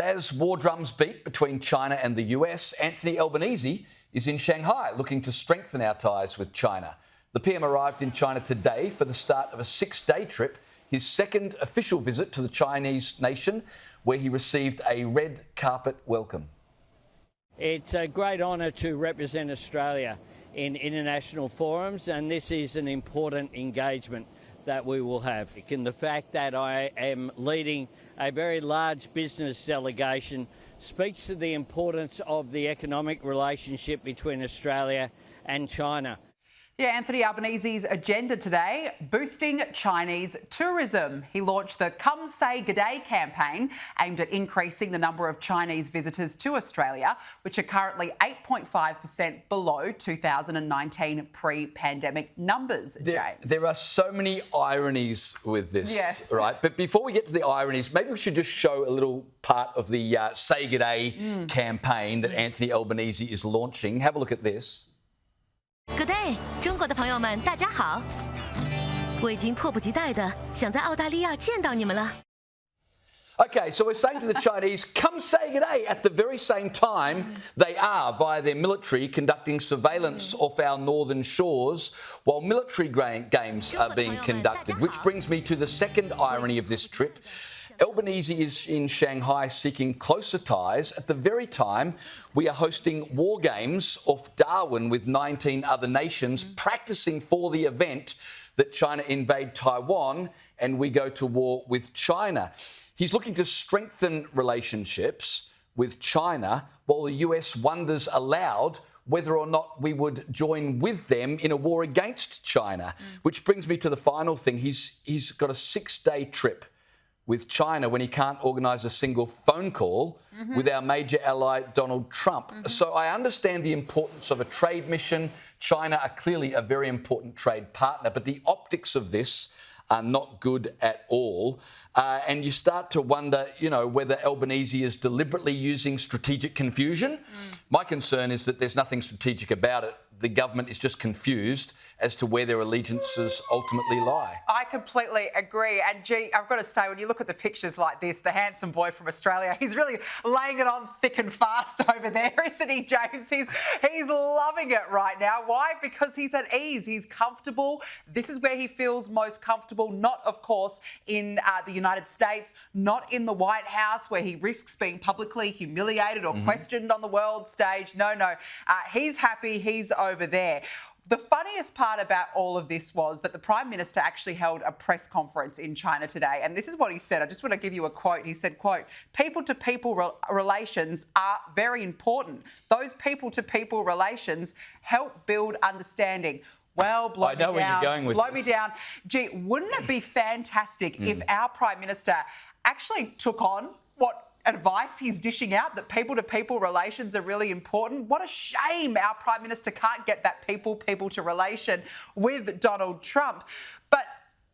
As war drums beat between China and the US, Anthony Albanese is in Shanghai looking to strengthen our ties with China. The PM arrived in China today for the start of a 6-day trip, his second official visit to the Chinese nation, where he received a red carpet welcome. It's a great honour to represent Australia in international forums, and this is an important engagement that we will have. And the fact that I am leading a very large business delegation speaks to the importance of the economic relationship between Australia and China. Yeah, Anthony Albanese's agenda today, boosting Chinese tourism. He launched the Come Say G'day campaign aimed at increasing the number of Chinese visitors to Australia, which are currently 8.5% below 2019 pre-pandemic numbers, James. There are so many ironies with this, yes. Right? But before we get to the ironies, maybe we should just show a little part of the Say G'day campaign that Anthony Albanese is launching. Have a look at this. Good day， 中国的朋友们，大家好！我已经迫不及待地想在澳大利亚见到你们了。 Okay, so we're saying to the Chinese, come say g'day. At the very same time, they are, via their military, conducting surveillance off our northern shores while military games are being conducted, which brings me to the second irony of this trip. Albanese is in Shanghai seeking closer ties at the very time we are hosting war games off Darwin with 19 other nations practicing for the event that China invade Taiwan and we go to war with China. He's looking to strengthen relationships with China while the US wonders aloud whether or not we would join with them in a war against China. Which brings me to the final thing. He's got a 6-day trip with China when he can't organise a single phone call with our major ally, Donald Trump. So I understand the importance of a trade mission. China are clearly a very important trade partner, but the optics of this are not good at all. And you start to wonder, whether Albanese is deliberately using strategic confusion. My concern is that there's nothing strategic about it. The government is just confused as to where their allegiances ultimately lie. I completely agree. And gee, I've got to say, when you look at the pictures like this, the handsome boy from Australia, he's really laying it on thick and fast over there, isn't he, James? He's loving it right now. Why? Because he's at ease. He's comfortable. This is where he feels most comfortable. Not, of course, in the United States, not in the White House, where he risks being publicly humiliated or questioned on the world stage. No. He's happy. He's over there. The funniest part about all of this was that the Prime Minister actually held a press conference in China today, and this is what he said. I just want to give you a quote. He said, quote, people-to-people relations are very important. Those people-to-people relations help build understanding. Well, blow me down. I know where you're going with this. Me down. Gee, wouldn't it be fantastic if our Prime Minister actually took on what advice he's dishing out, that people-to-people relations are really important? What a shame our Prime Minister can't get that people-to relation with Donald Trump. But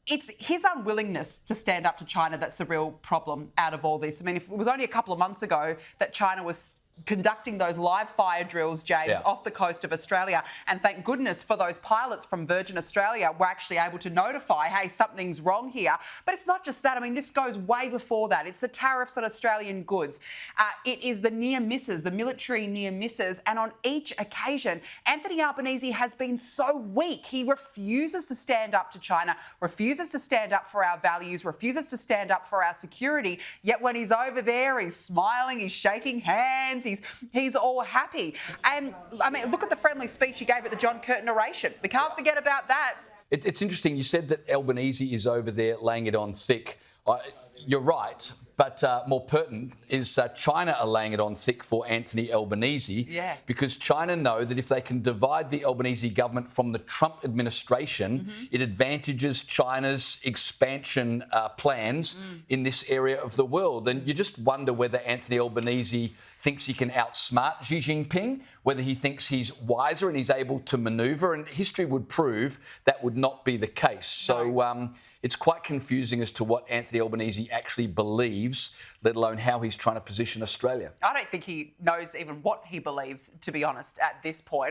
it's his unwillingness to stand up to China that's the real problem out of all this. I mean, if it was only a couple of months ago that China was conducting those live fire drills, James, off the coast of Australia. And thank goodness for those pilots from Virgin Australia were actually able to notify, hey, something's wrong here. But it's not just that. I mean, this goes way before that. It's the tariffs on Australian goods. It is the near misses, the military near misses. And on each occasion, Anthony Albanese has been so weak. He refuses to stand up to China, refuses to stand up for our values, refuses to stand up for our security. Yet when he's over there, he's smiling, he's shaking hands, he's all happy. And, I mean, look at the friendly speech he gave at the John Curtin oration. We can't forget about that. It's interesting. You said that Albanese is over there laying it on thick. You're right. But more pertinent is China are laying it on thick for Anthony Albanese because China know that if they can divide the Albanese government from the Trump administration, it advantages China's expansion plans in this area of the world. And you just wonder whether Anthony Albanese thinks he can outsmart Xi Jinping, whether he thinks he's wiser and he's able to manoeuvre. And history would prove that would not be the case. So it's quite confusing as to what Anthony Albanese actually believes, let alone how he's trying to position Australia. I don't think he knows even what he believes, to be honest, at this point.